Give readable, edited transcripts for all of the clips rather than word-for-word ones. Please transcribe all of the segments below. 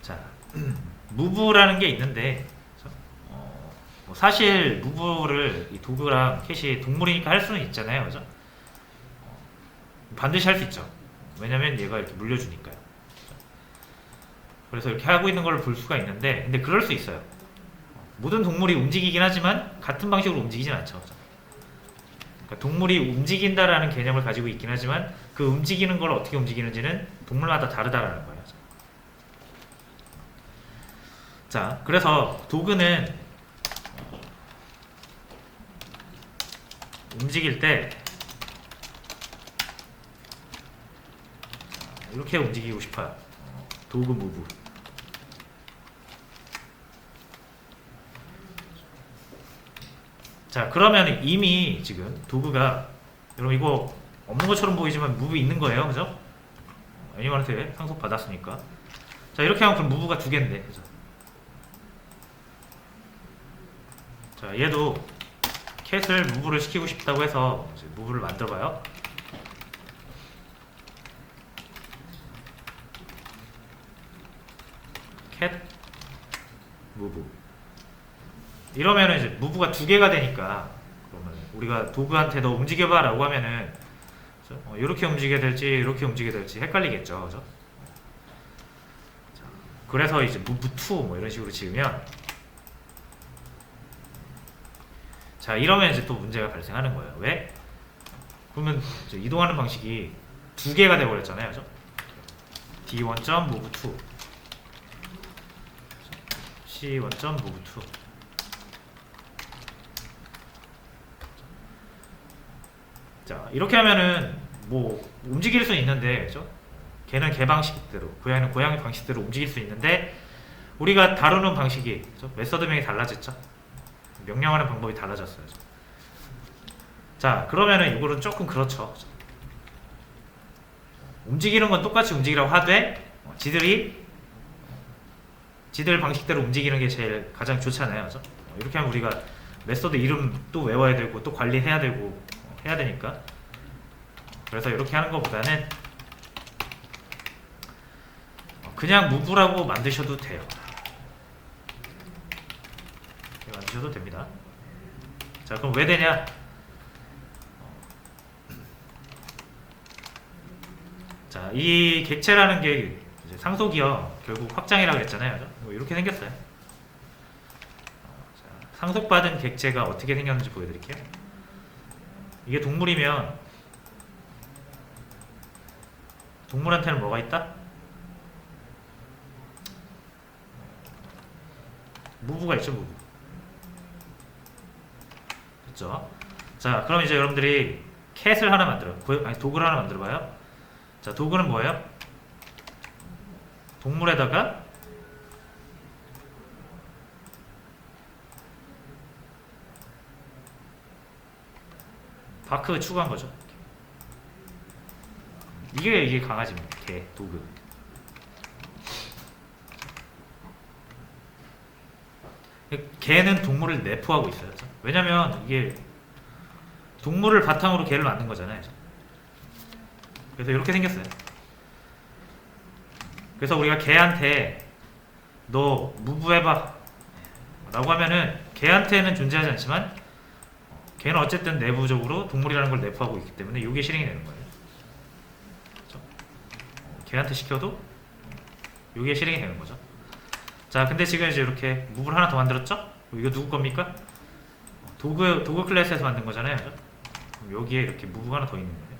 자, 무브라는 게 있는데 뭐 사실 무브를 이 도구랑 캣이 동물이니까 할 수는 있잖아요, 그죠? 반드시 할 수 있죠. 왜냐면 얘가 이렇게 물려주니까요. 그래서 이렇게 하고 있는 걸 볼 수가 있는데, 근데 그럴 수 있어요. 모든 동물이 움직이긴 하지만 같은 방식으로 움직이진 않죠. 그러니까 동물이 움직인다라는 개념을 가지고 있긴 하지만 그 움직이는 걸 어떻게 움직이는지는 동물마다 다르다라는 거예요. 자, 그래서 도구는 움직일 때 이렇게 움직이고 싶어요. 도구 무브. 자, 그러면 이미 지금 도구가, 여러분 이거 없는 것처럼 보이지만 무브 있는 거예요, 그죠? 애니멀한테 상속 받았으니까. 자, 이렇게 하면 그럼 무브가 두 개인데, 그죠? 자, 얘도 캣을 무브를 시키고 싶다고 해서 이제 무브를 만들어봐요. 캣 무브. 이러면은 이제 무브가 두 개가 되니까, 그러면 우리가 도구한테 너 움직여봐 라고 하면은 이렇게 움직여야 될지 이렇게 움직여야 될지 헷갈리겠죠, 그죠? 자, 그래서 이제 무브2 뭐 이런 식으로 지으면, 자, 이러면 이제 또 문제가 발생하는 거예요. 왜? 그러면 이제 이동하는 방식이 두 개가 돼버렸잖아요, 그죠? d1.move2 c1.move2. 자, 이렇게 하면은 뭐 움직일 수 있는데, 그죠? 걔는 걔 방식대로, 고양이는 고양이 방식대로 움직일 수 있는데, 우리가 다루는 방식이, 그죠? 메서드명이 달라졌죠? 명령하는 방법이 달라졌어요. 자, 그러면은 이거는 조금 그렇죠. 움직이는 건 똑같이 움직이라고 하되 지들 방식대로 움직이는 게 제일 가장 좋잖아요, 그죠? 이렇게 하면 우리가 메서드 이름 또 외워야 되고 또 관리해야 되고 해야 되니까, 그래서 이렇게 하는 것보다는 그냥 무브라고 만드셔도 돼요. 이렇게 만드셔도 됩니다. 자, 그럼 왜 되냐? 자, 이 객체라는 게 이제 상속이요, 결국 확장이라고 그랬잖아요. 뭐 이렇게 생겼어요. 자, 상속받은 객체가 어떻게 생겼는지 보여드릴게요. 이게 동물이면 동물한테는 뭐가 있다? 무브가 있죠, 무브. 그렇죠? 자, 그럼 이제 여러분들이 캣을 하나 도구를 하나 만들어봐요. 자, 도구는 뭐예요? 동물에다가 바크 추가한 거죠. 이게 강아지입니다. 개, 도구. 개는 동물을 내포하고 있어요. 왜냐면 이게 동물을 바탕으로 개를 만든 거잖아요. 그래서 이렇게 생겼어요. 그래서 우리가 개한테 너 무브해봐 라고 하면은 개한테는 존재하지 않지만 걔는 어쨌든 내부적으로 동물이라는 걸 내포하고 있기 때문에 이게 실행이 되는 거예요. 그렇죠? 걔한테 시켜도 이게 실행이 되는 거죠. 자, 근데 지금 이제 이렇게 무브를 하나 더 만들었죠? 이거 누구 겁니까? 도구 클래스에서 만든 거잖아요. 그렇죠? 그럼 여기에 이렇게 무브가 하나 더 있는 거예요.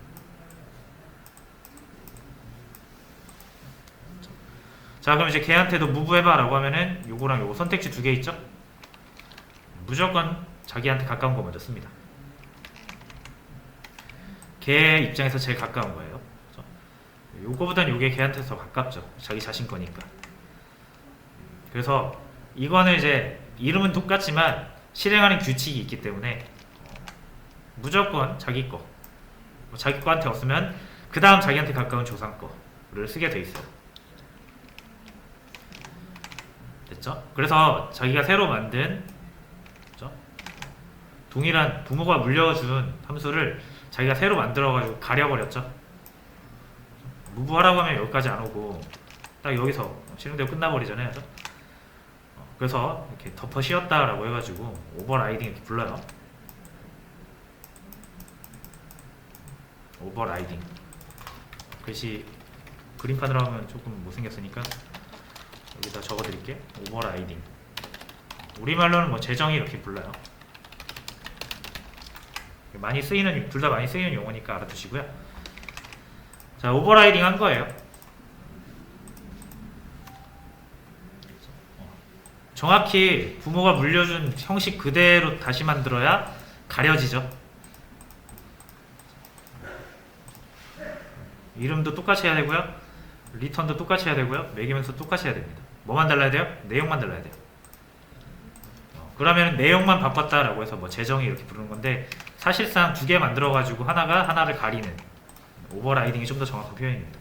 그렇죠? 자, 그럼 이제 걔한테도 무브해봐 라고 하면은 요거랑 요거 선택지 두 개 있죠? 무조건 자기한테 가까운 거 먼저 씁니다. 걔 입장에서 제일 가까운 거예요. 그렇죠? 요거보단 요게 걔한테 더 가깝죠. 자기 자신 거니까. 그래서 이거는 이제 이름은 똑같지만 실행하는 규칙이 있기 때문에 무조건 자기 거, 자기 거한테 없으면 그 다음 자기한테 가까운 조상 거를 쓰게 돼 있어요. 됐죠? 그래서 자기가 새로 만든, 그렇죠? 동일한 부모가 물려준 함수를 자기가 새로 만들어가지고 가려버렸죠. 무브하라고 하면 여기까지 안 오고 딱 여기서 실행되고 끝나버리잖아요. 그죠? 그래서 이렇게 덮어 씌웠다라고 해가지고 오버라이딩 이렇게 불러요. 오버라이딩. 글씨 그림판으로 하면 조금 못생겼으니까 여기다 적어드릴게. 오버라이딩. 우리말로는 뭐 재정의 이렇게 불러요. 많이 쓰이는, 둘 다 많이 쓰이는 용어니까 알아두시고요. 자, 오버라이딩 한 거예요. 정확히 부모가 물려준 형식 그대로 다시 만들어야 가려지죠. 이름도 똑같이 해야 되고요. 리턴도 똑같이 해야 되고요. 매기면서 똑같이 해야 됩니다. 뭐만 달라야 돼요? 내용만 달라야 돼요. 그러면 내용만 바꿨다라고 해서 뭐 재정의 이렇게 부르는 건데, 사실상 두 개 만들어 가지고 하나가 하나를 가리는 오버라이딩이 좀 더 정확한 표현입니다.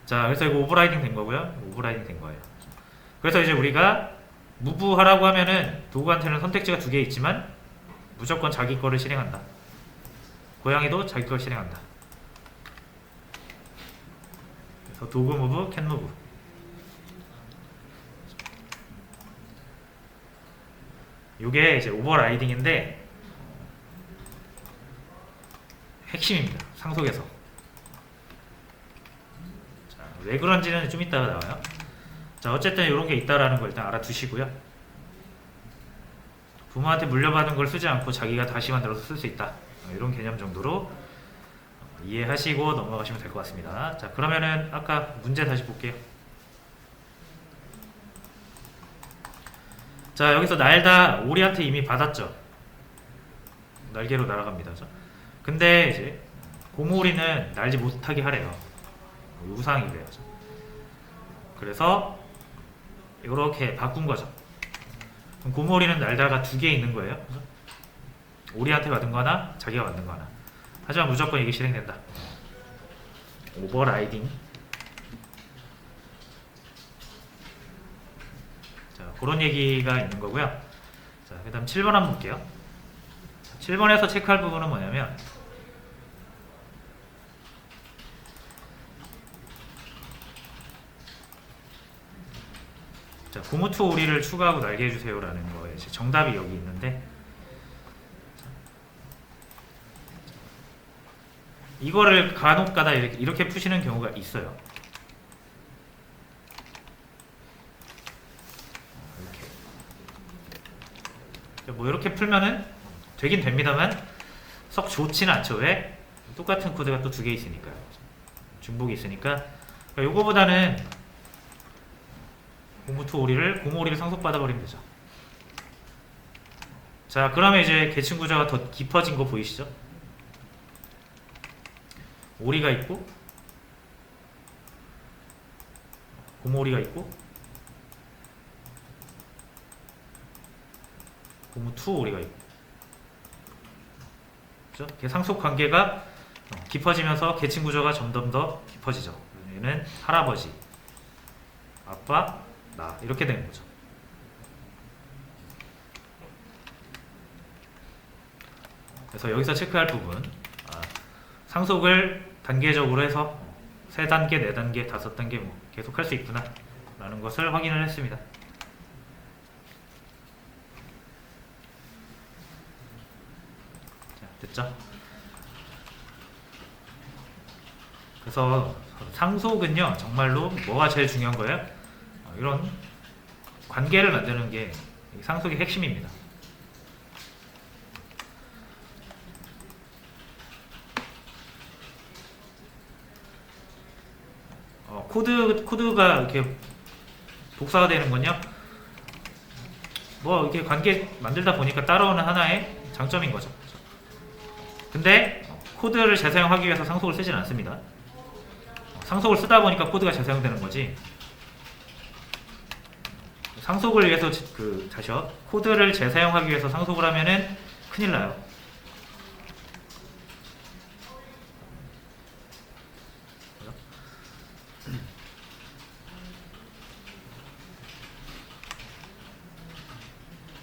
자, 그래서 이거 오버라이딩 된 거고요. 오버라이딩 된 거예요. 그래서 이제 우리가 무브하라고 하면은 도구한테는 선택지가 두 개 있지만 무조건 자기 거를 실행한다. 고양이도 자기 걸 실행한다. 그래서 도구 무브, 캔 무브. 요게 이제 오버라이딩인데 핵심입니다. 상속에서. 자, 왜 그런지는 좀 이따가 나와요. 자, 어쨌든 이런 게 있다라는 걸 일단 알아두시고요. 부모한테 물려받은 걸 쓰지 않고 자기가 다시 만들어서 쓸 수 있다. 이런 개념 정도로 이해하시고 넘어가시면 될 것 같습니다. 자, 그러면은 아까 문제 다시 볼게요. 자, 여기서 날다 오리한테 이미 받았죠. 날개로 날아갑니다. 근데 이제 고모오리는 날지 못하게 하래요. 우상이래요. 그래서 이렇게 바꾼 거죠. 그럼 고모오리는 날다가 두 개 있는 거예요. 오리한테 받은 거나 자기가 받는 거나. 하지만 무조건 이게 실행된다. 오버라이딩. 자, 그런 얘기가 있는 거고요. 자, 그 다음 7번 한번 볼게요. 7번에서 체크할 부분은 뭐냐면, 자, 고무투 오리를 추가하고 날게 해주세요 라는 거에 정답이 여기 있는데, 이거를 간혹가다 이렇게 푸시는 경우가 있어요. 이렇게. 뭐 이렇게 풀면은 되긴 됩니다만 썩 좋지는 않죠. 왜? 똑같은 코드가 또 두 개 있으니까요. 중복이 있으니까. 그러니까 요거보다는 고무투 오리를, 고모오리를 상속받아 버리면 되죠. 자, 그러면 이제 계층 구조가 더 깊어진 거 보이시죠? 오리가 있고, 고모오리가 있고, 고무투 오리가 있고. 그죠? 상속 관계가 깊어지면서 계층 구조가 점점 더 깊어지죠. 얘는 할아버지, 아빠, 나 이렇게 되는 거죠. 그래서 여기서 체크할 부분, 상속을 단계적으로 해서 3단계, 4단계, 5단계 뭐 계속 할 수 있구나 라는 것을 확인을 했습니다. 자, 됐죠? 그래서 상속은요, 정말로 뭐가 제일 중요한 거예요? 이런 관계를 만드는 게 상속의 핵심입니다. 코드가 이렇게 복사가 되는 건요, 뭐 이렇게 관계 만들다 보니까 따라오는 하나의 장점인 거죠. 근데 코드를 재사용하기 위해서 상속을 쓰진 않습니다. 상속을 쓰다 보니까 코드가 재사용되는 거지, 상속을 위해서 다시요, 코드를 재사용하기 위해서 상속을 하면은 큰일 나요.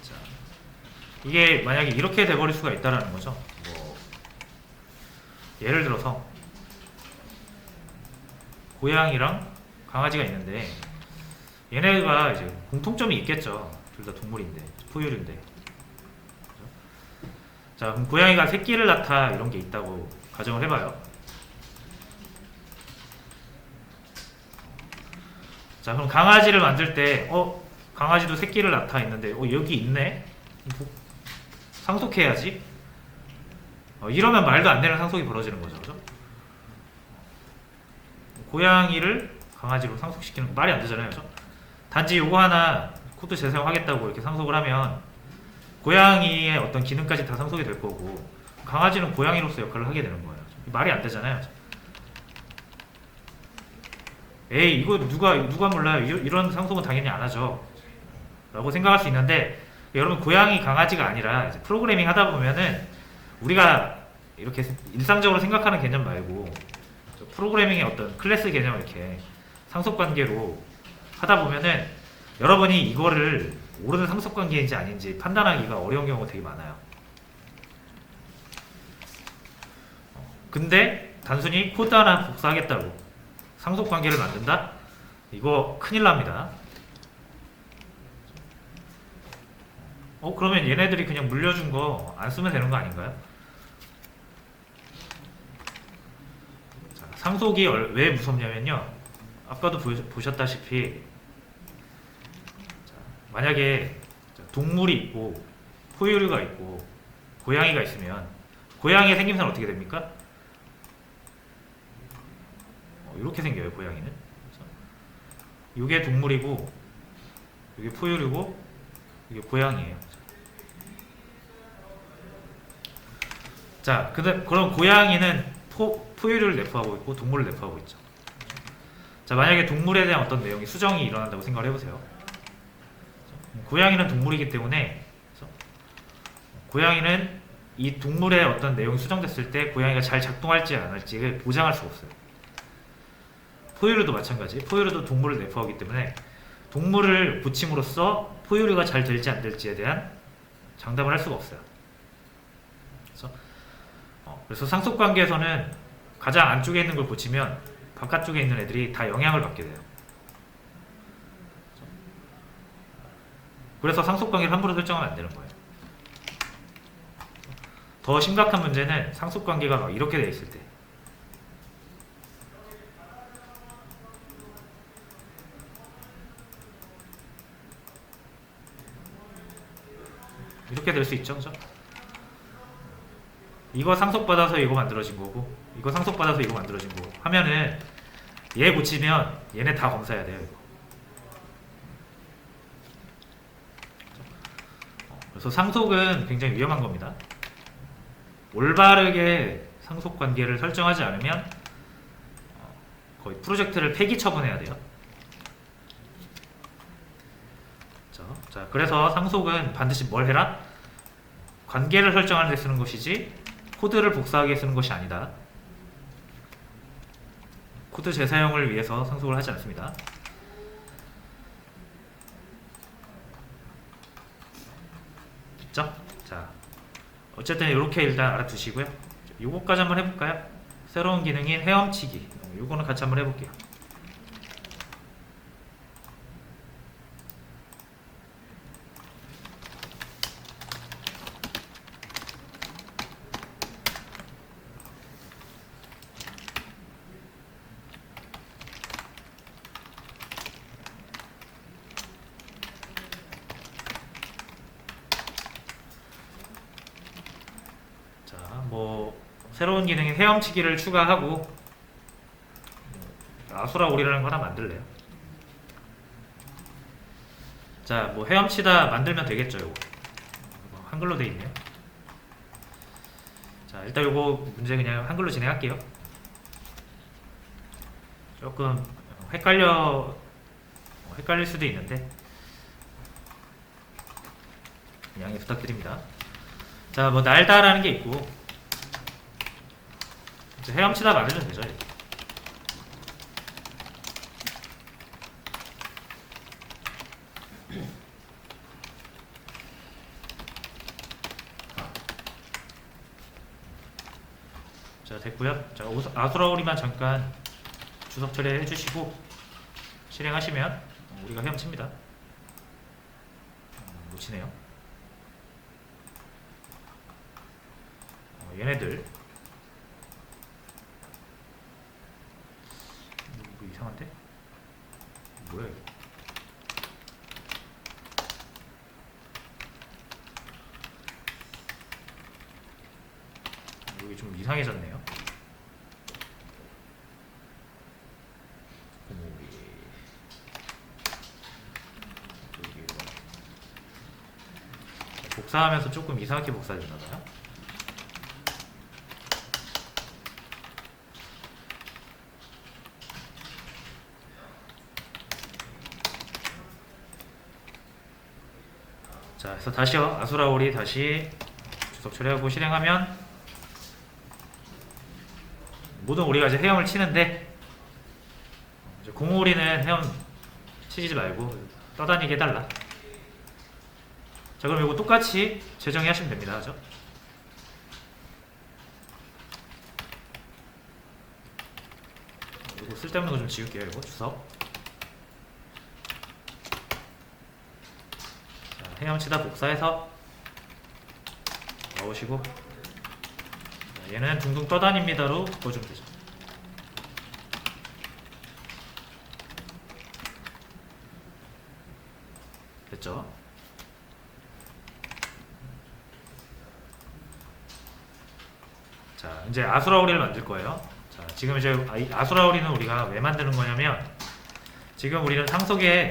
자, 이게 만약에 이렇게 돼버릴 수가 있다라는 거죠. 뭐 예를 들어서 고양이랑 강아지가 있는데 얘네가 이제 공통점이 있겠죠. 둘 다 동물인데, 포유류인데. 자, 그럼 고양이가 새끼를 낳다 이런 게 있다고 가정을 해봐요. 자, 그럼 강아지를 만들 때, 강아지도 새끼를 낳다 있는데, 여기 있네? 상속해야지. 이러면 말도 안 되는 상속이 벌어지는 거죠. 그죠? 고양이를 강아지로 상속시키는 거 말이 안 되잖아요. 그죠? 단지 요거 하나 코드 재사용하겠다고 이렇게 상속을 하면 고양이의 어떤 기능까지 다 상속이 될 거고 강아지는 고양이로서 역할을 하게 되는 거예요. 말이 안 되잖아요. 에이, 이거 누가 몰라요. 이런 상속은 당연히 안 하죠. 라고 생각할 수 있는데 여러분, 고양이 강아지가 아니라 이제 프로그래밍 하다 보면은 우리가 이렇게 일상적으로 생각하는 개념 말고 프로그래밍의 어떤 클래스 개념을 이렇게 상속관계로 하다 보면은 여러분이 이거를 옳은 상속관계인지 아닌지 판단하기가 어려운 경우가 되게 많아요. 근데 단순히 코드 하나 복사하겠다고 상속관계를 만든다? 이거 큰일 납니다. 그러면 얘네들이 그냥 물려준 거 안 쓰면 되는 거 아닌가요? 자, 상속이 왜 무섭냐면요. 아까도 보셨다시피 자, 만약에 동물이 있고 포유류가 있고 고양이가 있으면 고양이의 생김새는 어떻게 됩니까? 이렇게 생겨요. 고양이는. 이게 동물이고 이게 포유류고 이게 고양이에요. 자, 그럼 고양이는 포유류를 내포하고 있고 동물을 내포하고 있죠. 자, 만약에 동물에 대한 어떤 내용이 수정이 일어난다고 생각을 해보세요. 고양이는 동물이기 때문에 고양이는 이 동물의 어떤 내용이 수정됐을 때 고양이가 잘 작동할지 안 할지를 보장할 수가 없어요. 포유류도 마찬가지. 포유류도 동물을 내포하기 때문에 동물을 고침으로써 포유류가 잘 될지 안 될지에 대한 장담을 할 수가 없어요. 그래서 상속관계에서는 가장 안쪽에 있는 걸 고치면 바깥쪽에 있는 애들이 다 영향을 받게 돼요. 그래서 상속관계를 함부로 설정하면 안 되는 거예요. 더 심각한 문제는 상속관계가 막 이렇게 돼 있을 때. 이렇게 될 수 있죠, 그죠? 이거 상속받아서 이거 만들어진 거고 이거 상속받아서 이거 만들어진 거고 하면은 얘 고치면 얘네 다 검사해야 돼요. 이거. 그래서 상속은 굉장히 위험한 겁니다. 올바르게 상속관계를 설정하지 않으면 거의 프로젝트를 폐기 처분해야 돼요. 자, 그래서 상속은 반드시 뭘 해라? 관계를 설정하는 데 쓰는 것이지 코드를 복사하기 위해 쓰는 것이 아니다. 코드 재사용을 위해서 상속을 하지 않습니다. 됐죠? 자, 어쨌든 이렇게 일단 알아두시고요. 요거까지 한번 해볼까요? 새로운 기능인 헤엄치기. 요거는 같이 한번 해볼게요. 새로운 기능인 헤엄치기를 추가하고 아수라 오리라는 거 하나 만들래요. 자, 헤엄치다 만들면 되겠죠. 요거 한글로 돼 있네요. 자, 일단 요거 문제 그냥 한글로 진행할게요. 조금 헷갈릴 수도 있는데 양해 부탁드립니다. 자, 날다라는 게 있고 헤엄치다 만들면 되죠. 이렇게. 자, 됐고요. 자, 아수라오리만 잠깐 주석 처리해 주시고 실행하시면 우리가 헤엄칩니다. 놓치네요. 얘네들 뭐 이상한데? 뭐야 이거? 여기 좀 이상해졌네요. 복사하면서 조금 이상하게 복사됐나봐요. 자, 그래서 다시요. 아수라올이 다시 주석 처리하고 실행하면 모든 오리가 이제 헤엄을 치는데 이제 공오리는 헤엄 치지 말고 떠다니게 해달라. 자, 그럼 이거 똑같이 재정의 하시면 됩니다. 그죠? 이거 쓸데없는 거 좀 지울게요. 이거 주석. 자, 헤엄치다 복사해서 넣으시고, 자, 얘는 둥둥 떠다닙니다로 바꿔주면 되죠. 됐죠? 자, 이제 아수라우리를 만들 거예요. 자, 지금 이제 아수라우리는 우리가 왜 만드는 거냐면, 지금 우리는 상속의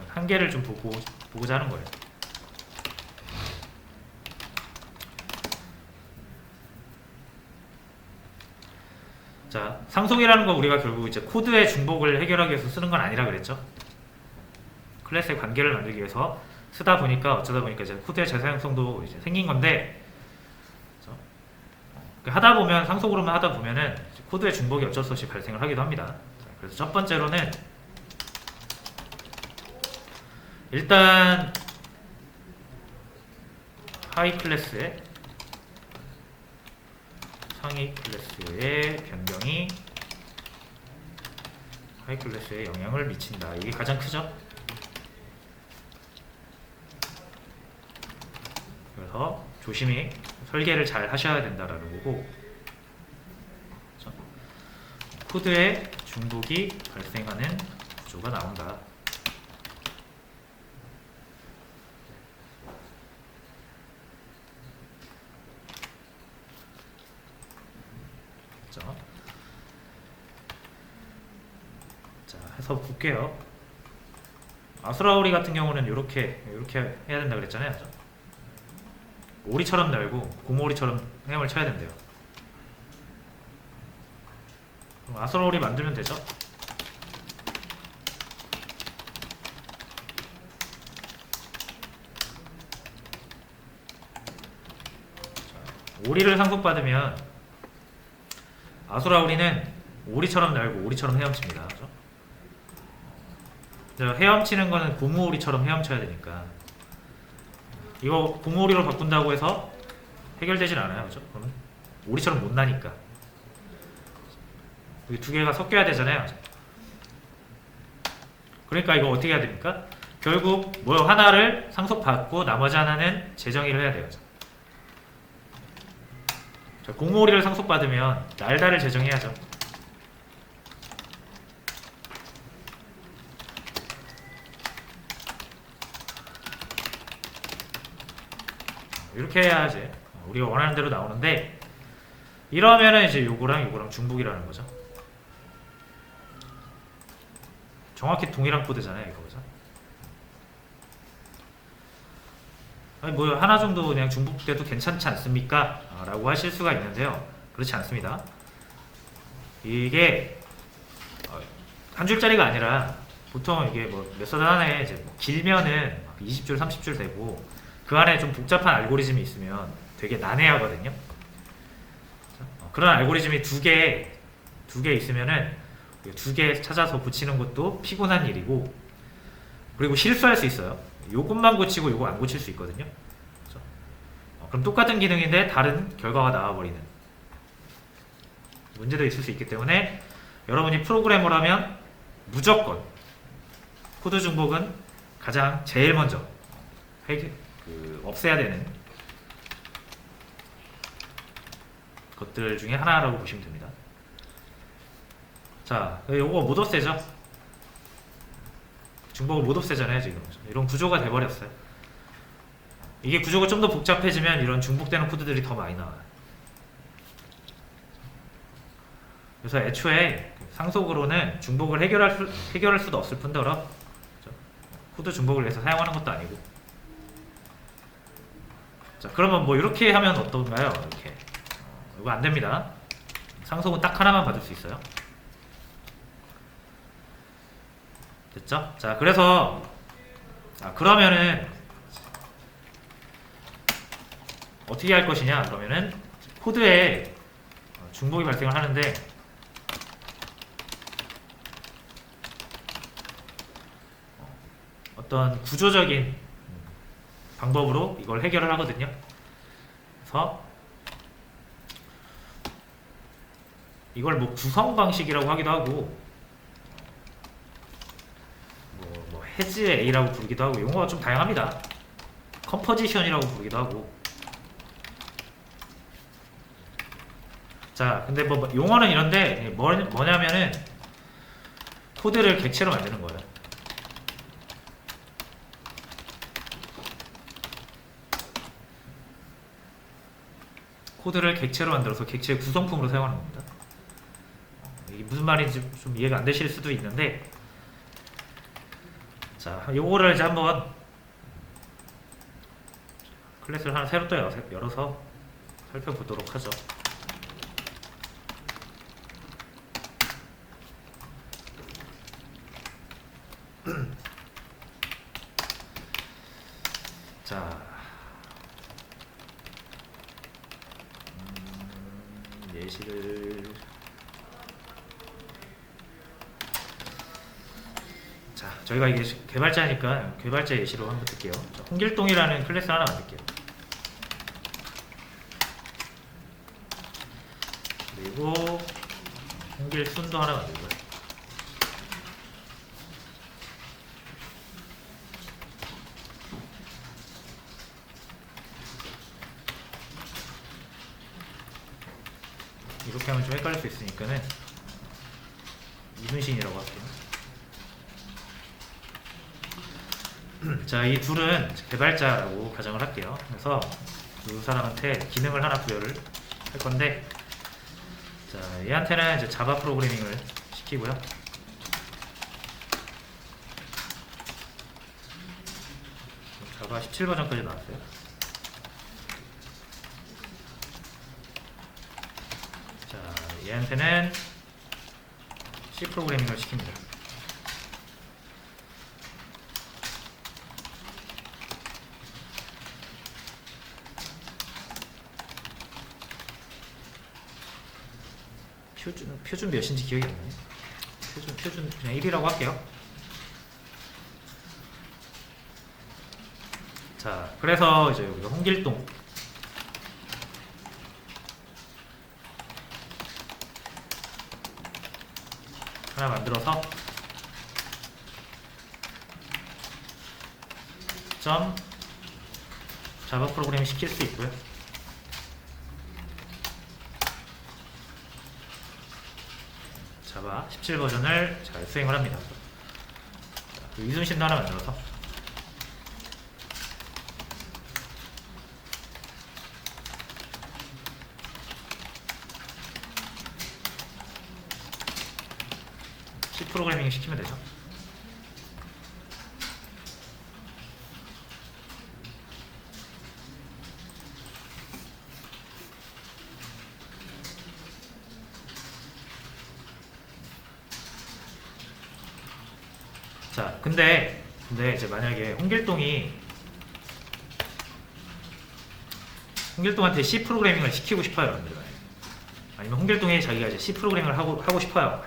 한계를 좀 보고자 하는 거예요. 자, 상속이라는 거 우리가 결국 이제 코드의 중복을 해결하기 위해서 쓰는 건 아니라 그랬죠. 클래스의 관계를 만들기 위해서 쓰다 보니까 어쩌다 보니까 이제 코드의 재사용성도 이제 생긴 건데, 하다 보면 상속으로만 하다 보면은 코드의 중복이 어쩔 수 없이 발생을 하기도 합니다. 자, 그래서 첫 번째로는 일단 하위 클래스의 상위 클래스의 변경이 하위 클래스에 영향을 미친다. 이게 가장 크죠? 그래서 조심히 설계를 잘 하셔야 된다라는 거고, 코드에 중복이 발생하는 구조가 나온다. 자, 해서 볼게요. 아수라우리 같은 경우는 이렇게 해야 된다 그랬잖아요. 오리처럼 날고 고모오리처럼 헤엄을 쳐야 된대요. 그럼 아수라우리 만들면 되죠? 자, 오리를 상속받으면 아수라우리는 오리처럼 날고 오리처럼 헤엄칩니다. 그죠? 헤엄치는 거는 고무오리처럼 헤엄쳐야 되니까 이거 고무오리로 바꾼다고 해서 해결되진 않아요. 그죠? 그러면 오리처럼 못 나니까 여기 두 개가 섞여야 되잖아요. 그러니까 이거 어떻게 해야 됩니까? 결국 뭐 하나를 상속받고 나머지 하나는 재정의를 해야 돼요. 자, 고무오리를 상속받으면 날다를 재정해야죠. 이렇게 해야지 우리가 원하는 대로 나오는데, 이러면은 이제 요거랑 중복이라는 거죠. 정확히 동일한 코드잖아요, 이거. 그죠? 아니 뭐 하나 정도 그냥 중복돼도 괜찮지 않습니까? 라고 하실 수가 있는데요, 그렇지 않습니다. 이게 한 줄짜리가 아니라 보통 이게 뭐 메서드 하나에 이제 뭐 길면은 20줄, 30줄 되고 그 안에 좀 복잡한 알고리즘이 있으면 되게 난해하거든요. 그런 알고리즘이 두 개 있으면은 두 개 찾아서 고치는 것도 피곤한 일이고, 그리고 실수할 수 있어요. 요것만 고치고 요거 안 고칠 수 있거든요. 그렇죠? 그럼 똑같은 기능인데 다른 결과가 나와버리는 문제도 있을 수 있기 때문에 여러분이 프로그래머라면 무조건 코드 중복은 가장 제일 먼저 없애야 되는 것들 중에 하나라고 보시면 됩니다. 자, 요거 못 없애죠? 중복을 못 없애잖아요, 지금. 이런 구조가 돼버렸어요. 이게 구조가 좀 더 복잡해지면 이런 중복되는 코드들이 더 많이 나와요. 그래서 애초에 상속으로는 중복을 해결할 수도 없을 뿐더러 코드 중복을 위해서 사용하는 것도 아니고. 자, 그러면 뭐 이렇게 하면 어떤가요? 이렇게 이거 안 됩니다. 상속은 딱 하나만 받을 수 있어요. 됐죠? 자, 그래서 그러면은 어떻게 할 것이냐? 그러면은 코드에 중복이 발생을 하는데 어떤 구조적인 방법으로 이걸 해결을 하거든요. 그래서 이걸 뭐 구성 방식이라고 하기도 하고 뭐 해즈 A라고 부르기도 하고 용어가 좀 다양합니다. 컴포지션이라고 부르기도 하고. 자, 근데 뭐 용어는 이런데 뭐냐면은 코드를 객체로 만드는 거예요. 코드를 객체로 만들어서 객체의 구성품으로 사용하는 겁니다. 이게 무슨 말인지 좀 이해가 안 되실 수도 있는데, 자, 요거를 이제 한번 클래스를 하나 새로 또 열어서 살펴보도록 하죠. 자, 예시를 자, 저희가 이게 개발자니까 개발자 예시로 한번 볼게요. 홍길동이라는 클래스 하나 만들게요. 그리고 홍길순도 하나 만들고요. 이렇게 하면 좀 헷갈릴 수 있으니까는 이순신이라고 할게요. 자, 이 둘은 개발자라고 가정을 할게요. 그래서 두 사람한테 기능을 하나 부여를 할 건데, 자, 얘한테는 이제 자바 프로그래밍을 시키고요. 자바 17 버전까지 나왔어요. 자, 얘한테는 C 프로그래밍을 시킵니다. 표준 몇인지 기억이 안 나네. 표준 그냥 1이라고 할게요. 자, 그래서 이제 여기 홍길동 하나 만들어서 점 자바 프로그램 시킬 수 있고요. 자바 17 버전을 잘 수행을 합니다. 이순신도 하나 만들어서 C 프로그래밍 시키면 되죠. 자, 근데 이제 만약에 홍길동한테 C 프로그래밍을 시키고 싶어요, 여러분들. 아니면 홍길동이 자기가 이제 C 프로그래밍을 하고 싶어요.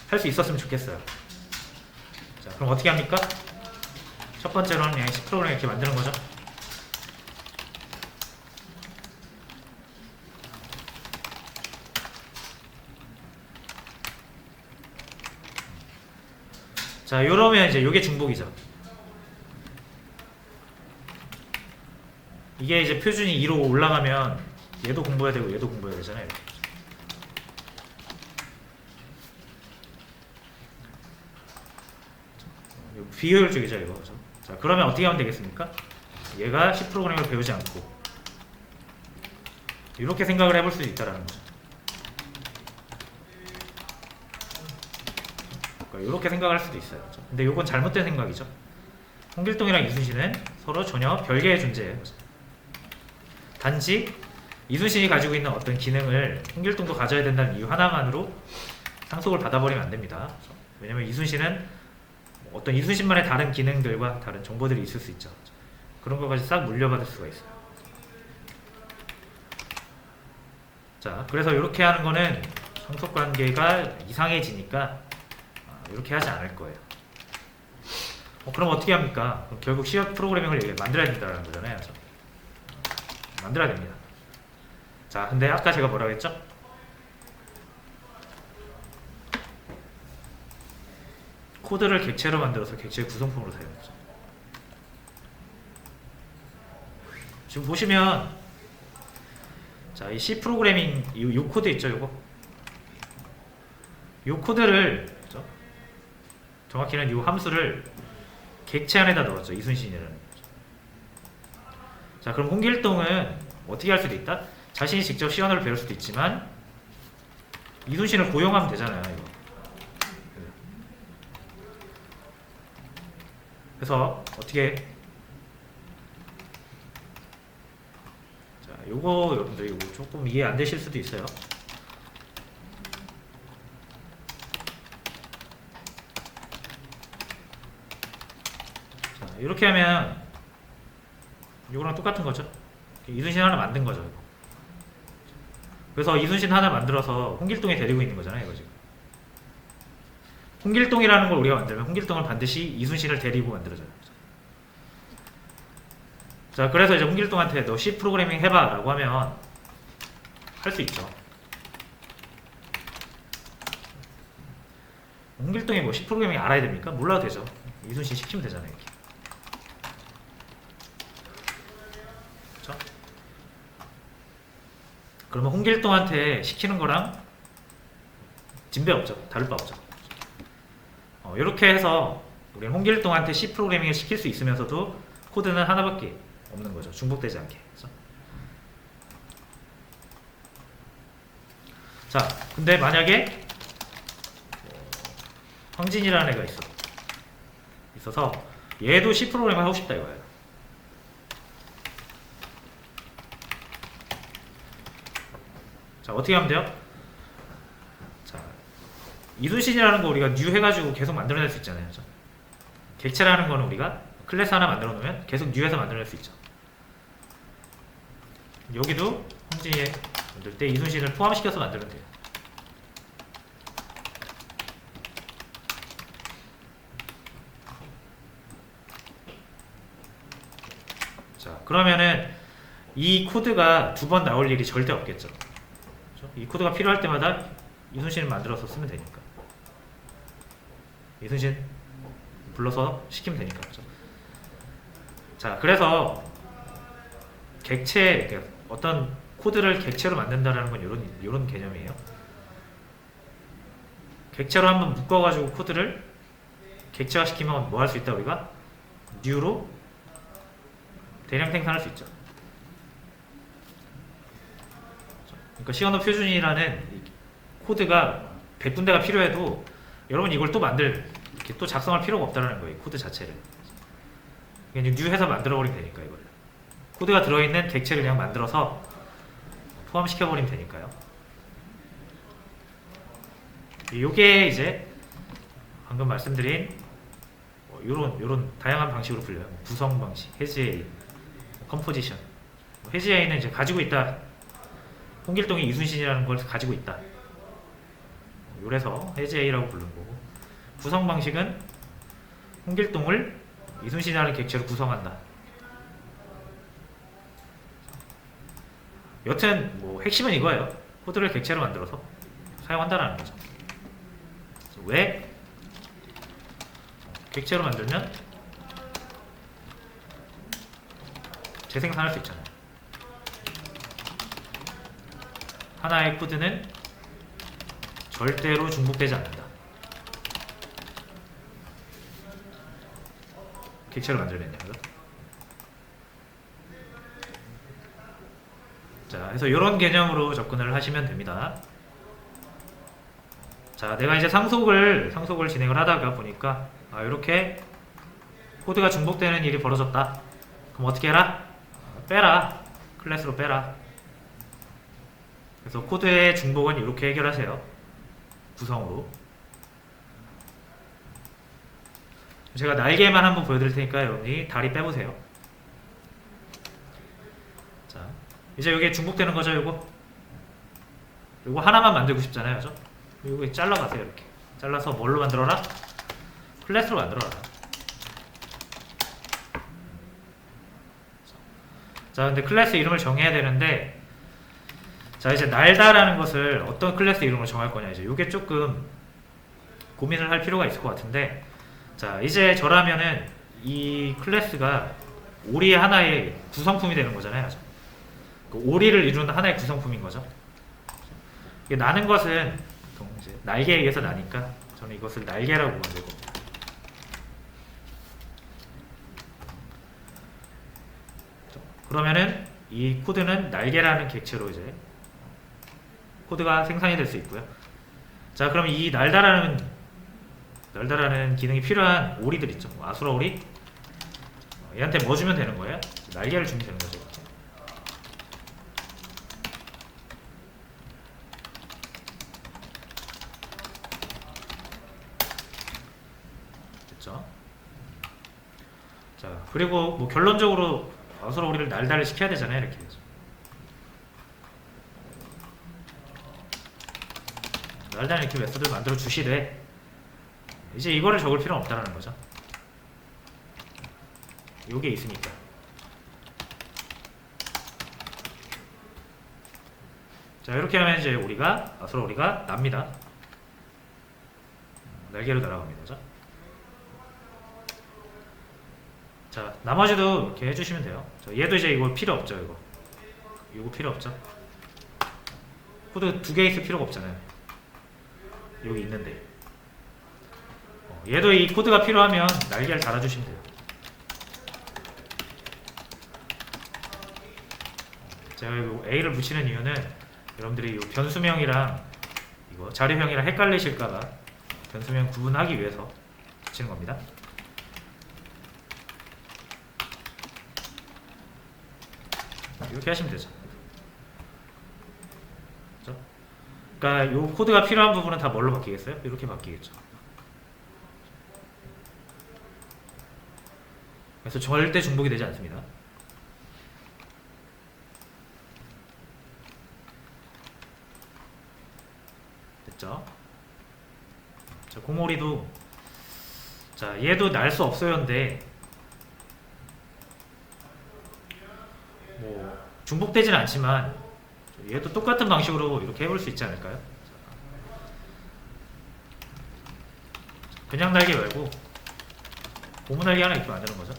할 수 있었으면 좋겠어요. 자, 그럼 어떻게 합니까? 첫 번째로는 그냥 C 프로그래밍 이렇게 만드는 거죠. 자, 요러면 이제 요게 중복이죠. 이게 이제 표준이 2로 올라가면 얘도 공부해야 되고 얘도 공부해야 되잖아요. 이렇게. 비효율적이죠 이거. 그죠? 자, 그러면 어떻게 하면 되겠습니까? 얘가 C 프로그램을 배우지 않고 이렇게 생각을 해볼 수 있다라는 거죠. 이렇게 생각할 수도 있어요. 그죠? 근데 이건 잘못된 생각이죠. 홍길동이랑 이순신은 서로 전혀 별개의 존재예요. 그죠? 단지 이순신이 가지고 있는 어떤 기능을 홍길동도 가져야 된다는 이유 하나만으로 상속을 받아버리면 안 됩니다. 그죠? 왜냐면 이순신은 어떤 이순신만의 다른 기능들과 다른 정보들이 있을 수 있죠. 그런 것까지 싹 물려받을 수가 있어요. 자, 그래서 이렇게 하는 거는 상속관계가 이상해지니까 이렇게 하지 않을 거예요. 그럼 어떻게 합니까? 그럼 결국 C 프로그래밍을 만들어야 된다는 거잖아요. 그렇죠? 만들어야 됩니다. 자, 근데 아까 제가 뭐라고 했죠? 코드를 객체로 만들어서 객체 구성품으로 사용하는 거죠. 지금 보시면 자, 이 C 프로그래밍 요 코드 있죠, 요거. 요 코드를 그렇죠? 정확히는 요 함수를 객체 안에다 넣었죠, 이순신이라는 거죠. 자, 그럼 홍길동은 어떻게 할 수도 있다? 자신이 직접 C 언어를 배울 수도 있지만 이순신을 고용하면 되잖아요, 이거. 그래서 어떻게 자, 요거 여러분들 이거 조금 이해 안 되실 수도 있어요. 자, 이렇게 하면 요거랑 똑같은 거죠. 이순신 하나 만든 거죠. 이거. 그래서 이순신 하나 만들어서 홍길동에 데리고 있는 거잖아요, 이거 지금. 홍길동이라는 걸 우리가 만들면 홍길동을 반드시 이순신을 데리고 만들어져요. 자, 그래서 이제 홍길동한테 너 C 프로그래밍 해봐 라고 하면 할 수 있죠. 홍길동이 뭐 C 프로그래밍 알아야 됩니까? 몰라도 되죠. 이순신 시키면 되잖아요, 이렇게. 그렇죠? 그러면 홍길동한테 시키는 거랑 진배 없죠. 다를 바 없죠. 이렇게 해서 우리는 홍길동한테 C 프로그래밍을 시킬 수 있으면서도 코드는 하나밖에 없는 거죠. 중복되지 않게. 그렇죠? 자, 근데 만약에 황진이라는 애가 있어서 얘도 C 프로그래밍을 하고 싶다 이거예요. 자, 어떻게 하면 돼요? 자, 이순신이라는 거 우리가 new 해가지고 계속 만들어낼 수 있잖아요. 그렇죠? 객체라는 거는 우리가 클래스 하나 만들어 놓으면 계속 new해서 만들어낼 수 있죠. 여기도 황진이 만들 때 이순신을 포함시켜서 만들면 돼요. 자, 그러면은 이 코드가 두 번 나올 일이 절대 없겠죠. 그렇죠? 이 코드가 필요할 때마다 이순신을 만들어서 쓰면 되니까. 이순신 불러서 시키면 되니까. 그렇죠? 자, 그래서 객체, 그러니까 어떤 코드를 객체로 만든다라는 건 이런 개념이에요. 객체로 한번 묶어가지고 코드를 객체화 시키면 뭐 할 수 있다 우리가? new로 대량 생산할 수 있죠. 그러니까 C 언어 표준이라는 코드가 100군데가 필요해도 여러분 이걸 또 이렇게 또 작성할 필요가 없다는 거예요. 코드 자체를. 그냥 new해서 만들어버리면 되니까 이걸. 코드가 들어있는 객체를 그냥 만들어서 포함시켜버리면 되니까요. 요게 이제 방금 말씀드린 요런 다양한 방식으로 불려요. 구성 방식, 해지 A, 컴포지션. 해지 A는 이제 가지고 있다. 홍길동이 이순신이라는 걸 가지고 있다. 요래서 해지 A라고 부르는 거고, 구성 방식은 홍길동을 이순신이라는 객체로 구성한다. 여튼 뭐 핵심은 이거예요. 코드를 객체로 만들어서 사용한다라는 거죠. 왜? 객체로 만들면 재생산할 수 있잖아요. 하나의 코드는 절대로 중복되지 않는다. 객체로 만들겠네요. 자, 그래서 이런 개념으로 접근을 하시면 됩니다. 자, 내가 이제 상속을 진행을 하다가 보니까 이렇게 코드가 중복되는 일이 벌어졌다. 그럼 어떻게 해라? 빼라. 클래스로 빼라. 그래서 코드의 중복은 이렇게 해결하세요. 구성으로. 제가 날개만 한번 보여드릴 테니까 여러분이 다리 빼보세요. 자, 이제 여기에 중복되는 거죠, 요거 하나만 만들고 싶잖아요, 그죠? 요거 잘라가세요, 이렇게. 잘라서 뭘로 만들어라? 클래스로 만들어라. 자, 근데 클래스 이름을 정해야 되는데, 자, 이제 날다라는 것을 어떤 클래스 이름으로 정할 거냐, 이제 요게 조금 고민을 할 필요가 있을 것 같은데, 자, 이제 저라면은 이 클래스가 오리의 하나의 구성품이 되는 거잖아요. 그 오리를 이루는 하나의 구성품인 거죠. 이게 나는 것은 이제 날개에 의해서 나니까 저는 이것을 날개라고 만들고, 그러면은 이 코드는 날개라는 객체로 이제 코드가 생산이 될 수 있고요. 자, 그럼 이 날다라는 기능이 필요한 오리들 있죠. 아수라 오리. 얘한테 뭐 주면 되는 거예요? 날개를 주면 되는 거죠. 됐죠? 자, 그리고 뭐 결론적으로 아수라 오리를 날다를 시켜야 되잖아요. 이렇게 해서. 날다는 이렇게 메소드를 만들어 주시되, 이제 이거를 적을 필요는 없다라는 거죠. 요게 있으니까. 자, 이렇게 하면 이제 아수라 오리가 납니다. 날개로 날아갑니다. 그죠? 자, 나머지도 이렇게 해주시면 돼요. 자, 얘도 이제 이거 필요 없죠, 이거 필요 없죠. 코드 2개 있을 필요가 없잖아요. 여기 있는데. 얘도 이 코드가 필요하면 날개를 달아주시면 돼요. 제가 이거 A를 붙이는 이유는 여러분들이 이 변수명이랑 이거 자료형이랑 헷갈리실까봐 변수명 구분하기 위해서 붙이는 겁니다. 이렇게 하시면 되죠. 그렇죠? 그러니까 이 코드가 필요한 부분은 다 뭘로 바뀌겠어요? 이렇게 바뀌겠죠. 그래서 절대 중복이 되지 않습니다. 됐죠? 자, 공오리도, 자, 얘도 날 수 없어요인데 뭐 중복되진 않지만 얘도 똑같은 방식으로 이렇게 해볼 수 있지 않을까요? 그냥 날개 말고 고무 날개 하나 이렇게 만드는 거죠.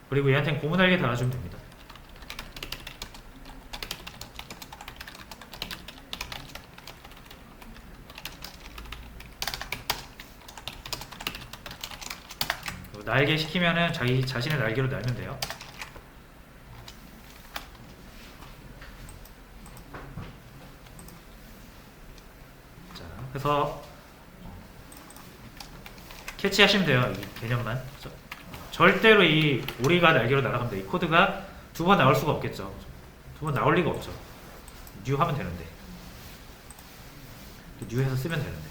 그리고 얘한테는 고무 날개 달아주면 됩니다. 날개 시키면은 자기 자신의 날개로 날면 돼요. 자, 그래서 캐치하시면 돼요. 이 개념만. 절대로 이 오리가 날개로 날아갑니다. 이 코드가 두 번 나올 수가 없겠죠. 두 번 나올 리가 없죠. 뉴 하면 되는데. 뉴 해서 쓰면 되는데.